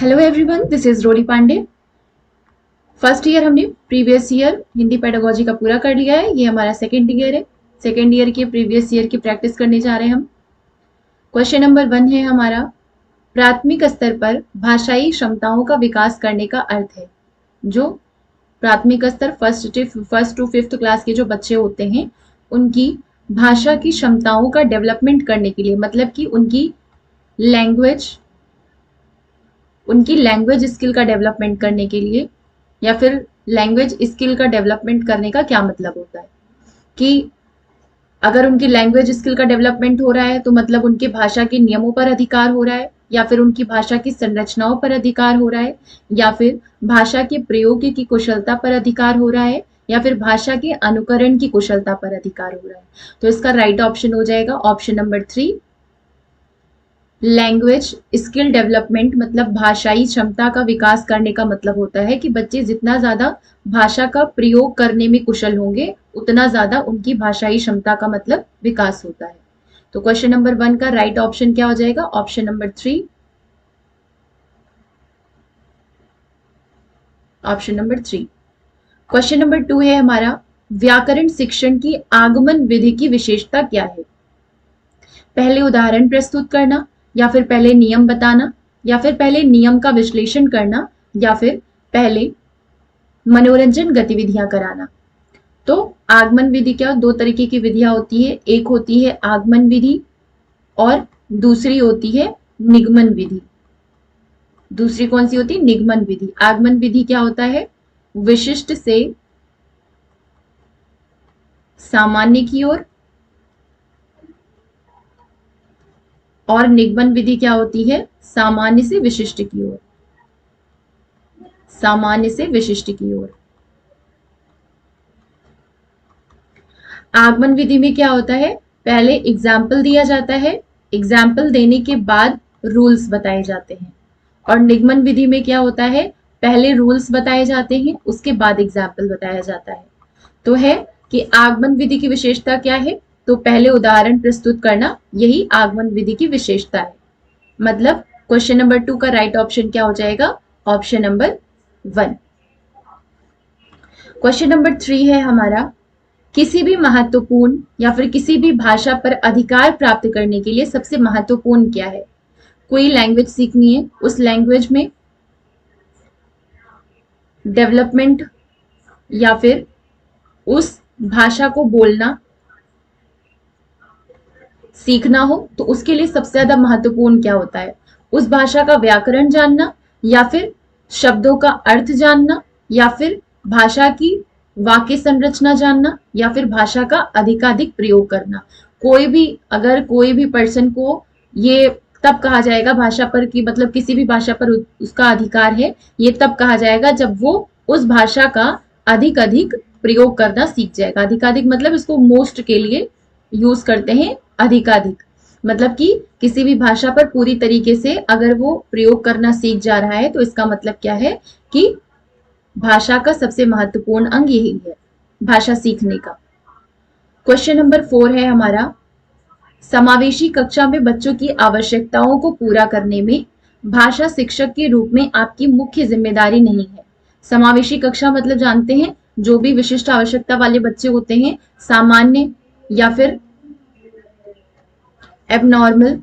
Hello everyone, this is Rodi Pandey. First year हमने previous year Hindi pedagogy का पूरा कर लिया है। ये हमारा सेकेंड ईयर है। सेकेंड ईयर के प्रीवियस ईयर की प्रैक्टिस करने जा रहे हैं हम। क्वेश्चन नंबर 1 है हमारा, प्राथमिक स्तर पर भाषाई क्षमताओं का विकास करने का अर्थ है। जो प्राथमिक स्तर फर्स्ट टू फिफ्थ क्लास के जो बच्चे होते हैं उनकी भाषा की क्षमताओं का डेवलपमेंट करने के लिए, मतलब कि उनकी लैंग्वेज स्किल का डेवलपमेंट करने के लिए, या फिर लैंग्वेज स्किल का डेवलपमेंट करने का क्या मतलब होता है कि अगर उनकी लैंग्वेज स्किल का डेवलपमेंट हो रहा है तो मतलब उनके भाषा के नियमों पर अधिकार हो रहा है, या फिर उनकी भाषा की संरचनाओं पर अधिकार हो रहा है, या फिर भाषा के प्रयोग की कुशलता पर अधिकार हो रहा है, या फिर भाषा के अनुकरण की कुशलता पर अधिकार हो रहा है। तो इसका राइट ऑप्शन हो जाएगा option number 3, language skill development. मतलब भाषाई क्षमता का विकास करने का मतलब होता है कि बच्चे जितना ज्यादा भाषा का प्रयोग करने में कुशल होंगे उतना ज्यादा उनकी भाषाई क्षमता का मतलब विकास होता है। तो क्वेश्चन नंबर 1 का राइट ऑप्शन क्या हो जाएगा? Option number 3, option number 3। Question number 2 है हमारा, व्याकरण शिक्षण की आगमन विधि की विशेषता क्या है? पहले उदाहरण प्रस्तुत करना, या फिर पहले नियम बताना, या फिर पहले नियम का विश्लेषण करना, या फिर पहले मनोरंजन गतिविधियां कराना। तो आगमन विधि क्या, दो तरीके की विधियां होती है। एक होती है आगमन विधि और दूसरी होती है निगमन विधि। दूसरी कौन सी होती है? निगमन विधि। आगमन विधि क्या होता है? विशिष्ट से सामान्य की ओर, और निगमन विधि क्या होती है? सामान्य से विशिष्ट की ओर। सामान्य से विशिष्ट की ओर। आगमन विधि में क्या होता है? पहले एग्जाम्पल दिया जाता है, एग्जाम्पल देने के बाद रूल्स बताए जाते हैं। और निगमन विधि में क्या होता है? पहले रूल्स बताए जाते हैं, उसके बाद एग्जाम्पल बताया जाता है। तो है कि आगमन विधि की विशेषता क्या है? तो पहले उदाहरण प्रस्तुत करना, यही आगमन विधि की विशेषता है। मतलब क्वेश्चन नंबर 2 का राइट ऑप्शन क्या हो जाएगा? Option number 1। क्वेश्चन नंबर 3 है हमारा, किसी भी महत्वपूर्ण या फिर किसी भी भाषा पर अधिकार प्राप्त करने के लिए सबसे महत्वपूर्ण क्या है? कोई लैंग्वेज सीखनी है, उस लैंग्वेज में डेवलपमेंट, या फिर उस भाषा को बोलना सीखना हो, तो उसके लिए सबसे ज्यादा महत्वपूर्ण क्या होता है? उस भाषा का व्याकरण जानना, या फिर शब्दों का अर्थ जानना, या फिर भाषा की वाक्य संरचना जानना, या फिर भाषा का अधिकाधिक प्रयोग करना। अगर कोई भी पर्सन को ये तब कहा जाएगा भाषा पर कि मतलब किसी भी भाषा पर उसका अधिकार है, ये तब कहा जाएगा जब वो उस भाषा का अधिक अधिक प्रयोग करना सीख जाएगा। अधिकाधिक मतलब इसको मोस्ट के लिए यूज करते हैं, अधिकाधिक मतलब कि किसी भी भाषा पर पूरी तरीके से अगर वो प्रयोग करना सीख जा रहा है तो इसका मतलब क्या है कि भाषा का सबसे महत्वपूर्ण अंग यही है, भाषा सीखने का। क्वेश्चन नंबर 4 है हमारा, समावेशी कक्षा में बच्चों की आवश्यकताओं को पूरा करने में भाषा शिक्षक के रूप में आपकी मुख्य जिम्मेदारी नहीं है। समावेशी कक्षा मतलब जानते हैं, जो भी विशिष्ट आवश्यकता वाले बच्चे होते हैं, सामान्य या फिर एबनॉर्मल,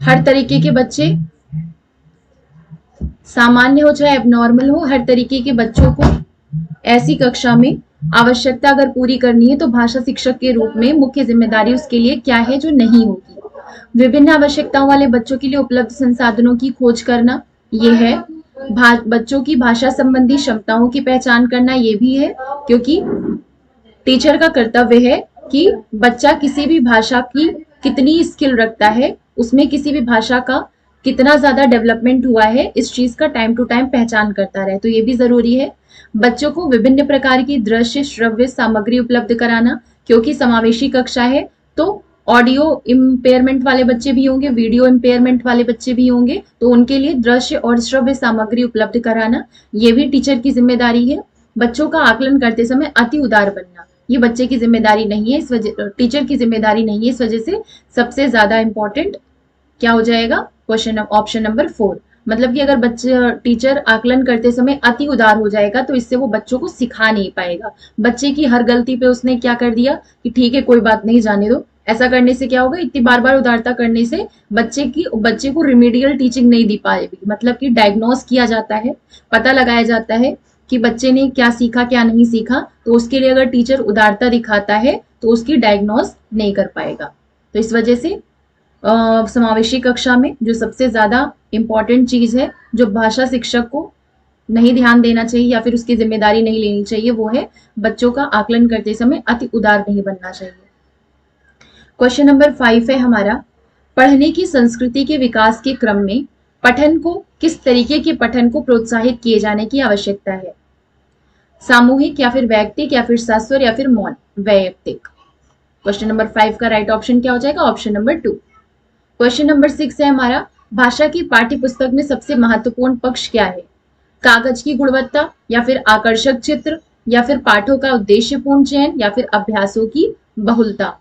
हर तरीके के बच्चे, सामान्य हो चाहे एबनॉर्मल हो, हर तरीके के बच्चों को ऐसी कक्षा में आवश्यकता अगर पूरी करनी है तो भाषा शिक्षक के रूप में मुख्य जिम्मेदारी उसके लिए क्या है जो नहीं होगी? विभिन्न आवश्यकताओं वाले बच्चों के लिए उपलब्ध संसाधनों की खोज करना, ये है। बच्चों की भाषा संबंधी क्षमताओं की पहचान करना, ये भी है, क्योंकि टीचर का कर्तव्य है कि बच्चा किसी भी भाषा की कितनी स्किल रखता है, उसमें किसी भी भाषा का कितना ज्यादा डेवलपमेंट हुआ है, इस चीज का टाइम टू टाइम पहचान करता रहे, तो ये भी जरूरी है। बच्चों को विभिन्न प्रकार की दृश्य श्रव्य सामग्री उपलब्ध कराना, क्योंकि समावेशी कक्षा है तो ऑडियो इम्पेयरमेंट वाले बच्चे भी होंगे, वीडियो इम्पेयरमेंट वाले बच्चे भी होंगे, तो उनके लिए दृश्य और श्रव्य सामग्री उपलब्ध कराना, ये भी टीचर की जिम्मेदारी है। बच्चों का आकलन करते समय अति उदार बनना, ये बच्चे की जिम्मेदारी नहीं है, इस वजह टीचर की जिम्मेदारी नहीं है, इस वजह से सबसे ज्यादा इंपॉर्टेंट क्या हो जाएगा? क्वेश्चन ऑप्शन नंबर 4, मतलब कि अगर बच्चे टीचर आकलन करते समय अति उदार हो जाएगा तो इससे वो बच्चों को सिखा नहीं पाएगा। बच्चे की हर गलती पे उसने क्या कर दिया कि ठीक है कोई बात नहीं जाने दो, ऐसा करने से क्या होगा, इतनी बार बार उदारता करने से बच्चे को रिमीडियल टीचिंग नहीं दी पाएगी। मतलब कि डायग्नोस किया जाता है, पता लगाया जाता है कि बच्चे ने क्या सीखा क्या नहीं सीखा, तो उसके लिए अगर टीचर उदारता दिखाता है तो उसकी डायग्नोस नहीं कर पाएगा। तो इस वजह से समावेशी कक्षा में जो सबसे ज्यादा इंपॉर्टेंट चीज है जो भाषा शिक्षक को नहीं ध्यान देना चाहिए या फिर उसकी जिम्मेदारी नहीं लेनी चाहिए, वो है बच्चों का आकलन करते समय अति उदार नहीं बनना चाहिए। क्वेश्चन नंबर 5 है हमारा, पढ़ने की संस्कृति के विकास के क्रम में पठन को किस तरीके के पठन को प्रोत्साहित किए जाने की आवश्यकता है? सामूहिक या फिर वैयक्तिक या फिर सस्वर या फिर मौन? वैयक्तिक। क्वेश्चन नंबर 5 का राइट ऑप्शन क्या हो जाएगा? Option number 2। क्वेश्चन नंबर 6 है हमारा, भाषा की पाठ्य पुस्तक में सबसे महत्वपूर्ण पक्ष क्या है? कागज की गुणवत्ता या फिर आकर्षक चित्र या फिर पाठों का उद्देश्यपूर्ण चयन या फिर अभ्यासों की बहुलता?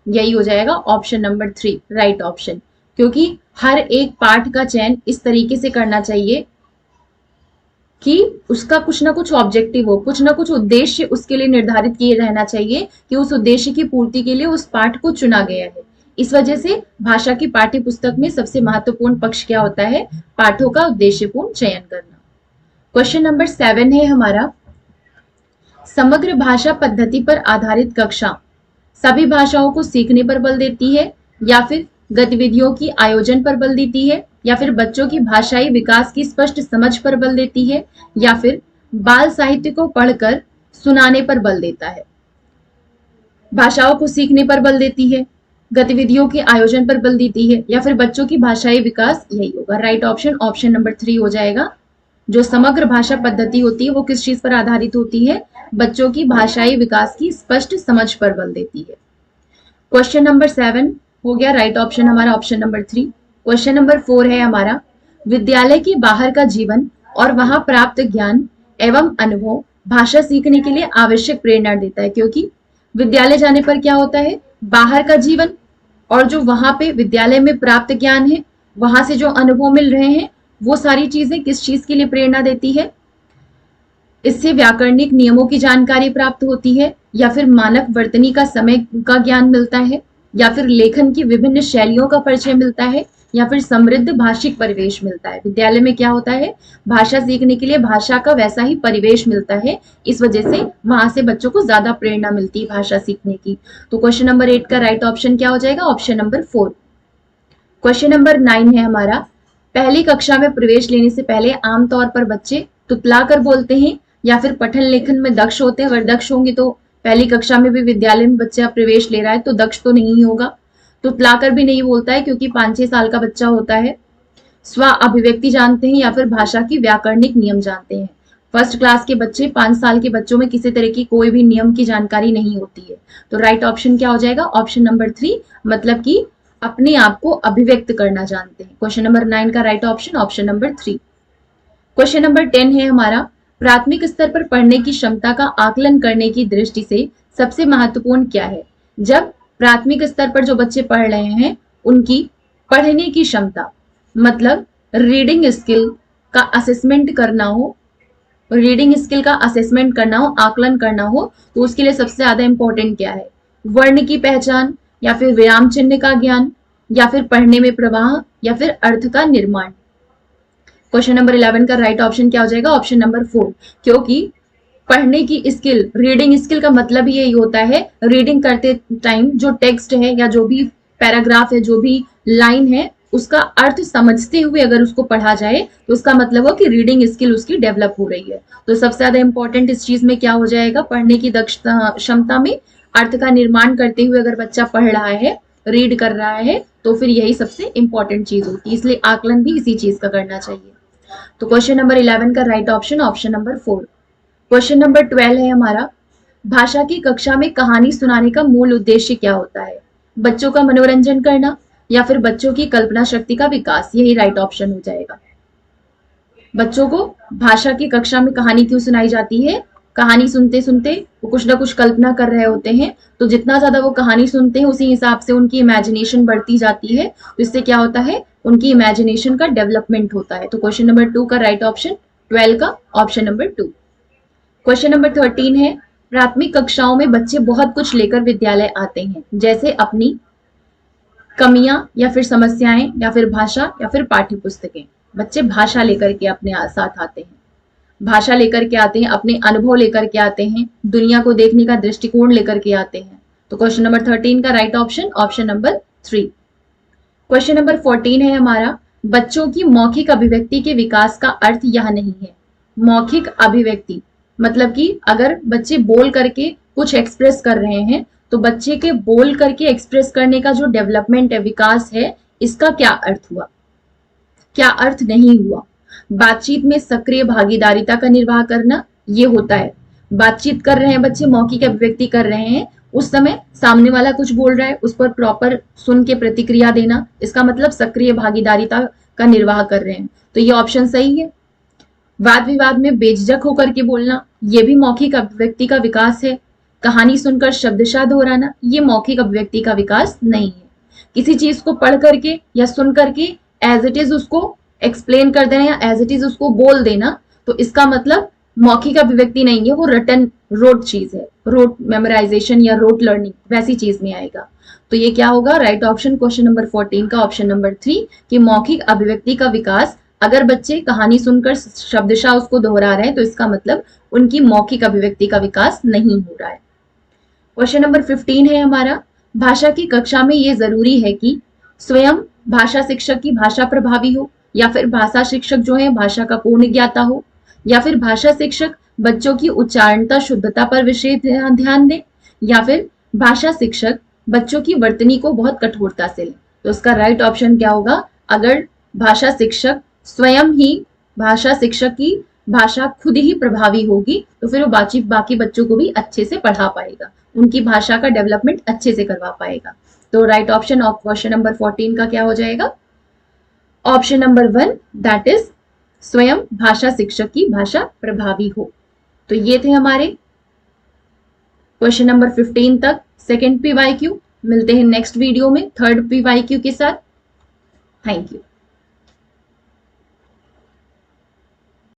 यही हो जाएगा ऑप्शन नंबर 3 राइट ऑप्शन, क्योंकि हर एक पाठ का चयन इस तरीके से करना चाहिए कि उसका कुछ ना कुछ ऑब्जेक्टिव हो, कुछ ना कुछ उद्देश्य उसके लिए निर्धारित किए रहना चाहिए कि उस उद्देश्य की पूर्ति के लिए उस पाठ को चुना गया है। इस वजह से भाषा की पाठ्य पुस्तक में सबसे महत्वपूर्ण पक्ष क्या होता है? पाठों का उद्देश्यपूर्ण चयन करना। क्वेश्चन नंबर 7 है हमारा, समग्र भाषा पद्धति पर आधारित कक्षा सभी भाषाओं को सीखने पर बल देती है या फिर गतिविधियों की आयोजन पर बल देती है या फिर बच्चों की भाषाई विकास की स्पष्ट समझ पर बल देती है या फिर बाल साहित्य को पढ़कर सुनाने पर बल देता है? भाषाओं को सीखने पर बल देती है, गतिविधियों के आयोजन पर बल देती है या फिर बच्चों की भाषाई विकास? यही होगा राइट ऑप्शन, ऑप्शन नंबर 3 हो जाएगा। जो समग्र भाषा पद्धति होती है वो किस चीज पर आधारित होती है? बच्चों की भाषाई विकास की स्पष्ट समझ पर बल देती है। क्वेश्चन नंबर 7 हो गया राइट ऑप्शन हमारा, ऑप्शन नंबर 3। क्वेश्चन नंबर 4 है हमारा, विद्यालय के बाहर का जीवन और वहां प्राप्त ज्ञान एवं अनुभव भाषा सीखने के लिए आवश्यक प्रेरणा देता है। क्योंकि विद्यालय जाने पर क्या होता है, बाहर का जीवन और जो वहां पे विद्यालय में प्राप्त ज्ञान है, वहां से जो अनुभव मिल रहे हैं, वो सारी चीजें किस चीज के लिए प्रेरणा देती है? इससे व्याकरणिक नियमों की जानकारी प्राप्त होती है या फिर मानक वर्तनी का समय का ज्ञान मिलता है या फिर लेखन की विभिन्न शैलियों का परिचय मिलता है या फिर समृद्ध भाषिक परिवेश मिलता है। विद्यालय में क्या होता है, भाषा सीखने के लिए भाषा का वैसा ही परिवेश मिलता है, इस वजह से वहां से बच्चों को ज्यादा प्रेरणा मिलती है भाषा सीखने की। तो क्वेश्चन नंबर 8 का राइट ऑप्शन क्या हो जाएगा? Option number 4। क्वेश्चन नंबर 9 है हमारा, पहली कक्षा में प्रवेश लेने से पहले आमतौर पर बच्चे तुतला कर बोलते हैं या फिर पठन लेखन में दक्ष होते हैं? अगर दक्ष होंगे तो पहली कक्षा में भी विद्यालय में बच्चा प्रवेश ले रहा है तो दक्ष तो नहीं होगा। तुतलाकर भी नहीं बोलता है क्योंकि 5-6 साल का बच्चा होता है। स्व अभिव्यक्ति जानते हैं या फिर भाषा की व्याकरणिक नियम जानते हैं? फर्स्ट क्लास के बच्चे, 5 साल के बच्चों में किसी तरह की कोई भी नियम की जानकारी नहीं होती है। तो राइट ऑप्शन क्या हो जाएगा? ऑप्शन नंबर 3, मतलब कि अपने आप को अभिव्यक्त करना जानते हैं। क्वेश्चन नंबर 9 का right option, option number 3। Question number 10 है हमारा, प्राथमिक स्तर पर पढ़ने की क्षमता का आकलन करने की दृष्टि से सबसे महत्वपूर्ण क्या है? जब प्राथमिक स्तर पर जो बच्चे पढ़ रहे हैं उनकी पढ़ने की क्षमता, मतलब रीडिंग स्किल का असेसमेंट करना हो, रीडिंग स्किल का असेसमेंट करना हो, आकलन करना हो, तो उसके लिए सबसे ज्यादा इंपॉर्टेंट क्या है? वर्ण की पहचान या फिर विराम चिन्ह का ज्ञान या फिर पढ़ने में प्रवाह या फिर अर्थ का निर्माण? क्वेश्चन नंबर 11 का राइट ऑप्शन क्या हो जाएगा? ऑप्शन नंबर 4, क्योंकि पढ़ने की स्किल, रीडिंग स्किल का मतलब यही होता है, रीडिंग करते टाइम जो टेक्स्ट है या जो भी पैराग्राफ है, जो भी लाइन है, उसका अर्थ समझते हुए अगर उसको पढ़ा जाए तो उसका मतलब हो कि रीडिंग स्किल उसकी डेवलप हो रही है। तो सबसे ज्यादा इंपॉर्टेंट इस चीज में क्या हो जाएगा? पढ़ने की दक्षता, क्षमता में अर्थ का निर्माण करते हुए अगर बच्चा पढ़ रहा है, रीड कर रहा है, तो फिर यही सबसे इंपॉर्टेंट चीज होती है। इसलिए आकलन भी इसी चीज का करना चाहिए। तो क्वेश्चन नंबर 11 का right option, option number 4। Question number 12 है हमारा, भाषा की कक्षा में कहानी सुनाने का मूल उद्देश्य क्या होता है? बच्चों का मनोरंजन करना या फिर बच्चों की कल्पना शक्ति का विकास? यही राइट ऑप्शन हो जाएगा। बच्चों को भाषा की कक्षा में कहानी क्यों सुनाई जाती है? कहानी सुनते सुनते वो कुछ ना कुछ कल्पना कर रहे होते हैं, तो जितना ज्यादा वो कहानी सुनते हैं उसी हिसाब से उनकी इमेजिनेशन बढ़ती जाती है। तो इससे क्या होता है? उनकी इमेजिनेशन का डेवलपमेंट होता है। तो क्वेश्चन नंबर 2 का राइट ऑप्शन 12 का ऑप्शन नंबर 2। क्वेश्चन नंबर 13 है, प्राथमिक कक्षाओं में बच्चे बहुत कुछ लेकर विद्यालय आते हैं, जैसे अपनी कमियां या फिर समस्याएं या फिर भाषा या फिर पाठ्य पुस्तकें। बच्चे भाषा लेकर के अपने साथ आते हैं, भाषा लेकर के आते हैं, अपने अनुभव लेकर के आते हैं, दुनिया को देखने का दृष्टिकोण लेकर के आते हैं। तो क्वेश्चन नंबर 13 का right option option number 3। Question number 14 है हमारा, बच्चों की मौखिक अभिव्यक्ति के विकास का अर्थ यह नहीं है। मौखिक अभिव्यक्ति मतलब कि अगर बच्चे बोल करके कुछ एक्सप्रेस कर रहे हैं तो बच्चे के बोल करके एक्सप्रेस करने का जो डेवलपमेंट है, विकास है, इसका क्या अर्थ हुआ, क्या अर्थ नहीं हुआ। बातचीत में सक्रिय भागीदारिता का निर्वाह करना, ये होता है। बातचीत कर रहे हैं बच्चे, मौखिक अभिव्यक्ति कर रहे हैं, उस समय सामने वाला कुछ बोल रहा है, उस पर प्रॉपर सुन के प्रतिक्रिया देना, इसका मतलब सक्रिय भागीदारिता का निर्वाह कर रहे हैं। तो ये ऑप्शन सही है। वाद विवाद में बेझिझक होकर के बोलना, ये भी मौखिक अभिव्यक्ति का विकास है। कहानी सुनकर शब्दशः दोहराना, ये मौखिक अभिव्यक्ति का विकास नहीं है। किसी चीज को पढ़ करके या सुन करके एज इट इज उसको एक्सप्लेन कर देना या एज इट इज उसको बोल देना, तो इसका मतलब मौखिक अभिव्यक्ति नहीं है, वो रिटन रोट चीज है, रोट मेमोराइजेशन या रोट लर्निंग वैसी चीज में आएगा। तो ये क्या होगा, राइट ऑप्शन क्वेश्चन नंबर 14 का ऑप्शन नंबर 3 कि मौखिक अभिव्यक्ति का विकास, अगर बच्चे कहानी सुनकर शब्दशः उसको दोहरा रहे हैं तो इसका मतलब उनकी मौखिक अभिव्यक्ति का विकास नहीं हो रहा है। क्वेश्चन नंबर 15 है हमारा, भाषा की कक्षा में ये जरूरी है कि स्वयं भाषा शिक्षक की भाषा प्रभावी हो, या फिर भाषा शिक्षक जो है भाषा का पूर्ण ज्ञाता हो, या फिर भाषा शिक्षक बच्चों की उच्चारणता शुद्धता पर विशेष ध्यान दे, या फिर भाषा शिक्षक बच्चों की वर्तनी को बहुत कठोरता से ले। तो इसका राइट ऑप्शन क्या होगा, अगर भाषा शिक्षक स्वयं ही भाषा शिक्षक की भाषा खुद ही प्रभावी होगी तो फिर वो बाकी बच्चों को भी अच्छे से पढ़ा पाएगा, उनकी भाषा का डेवलपमेंट अच्छे से करवा पाएगा। तो right option of question number 14 का क्या हो जाएगा, ऑप्शन नंबर 1, दैट इज स्वयं भाषा शिक्षक की भाषा प्रभावी हो। तो ये थे हमारे क्वेश्चन नंबर 15 तक सेकंड PYQ। मिलते हैं नेक्स्ट वीडियो में थर्ड PYQ के साथ। Thank you.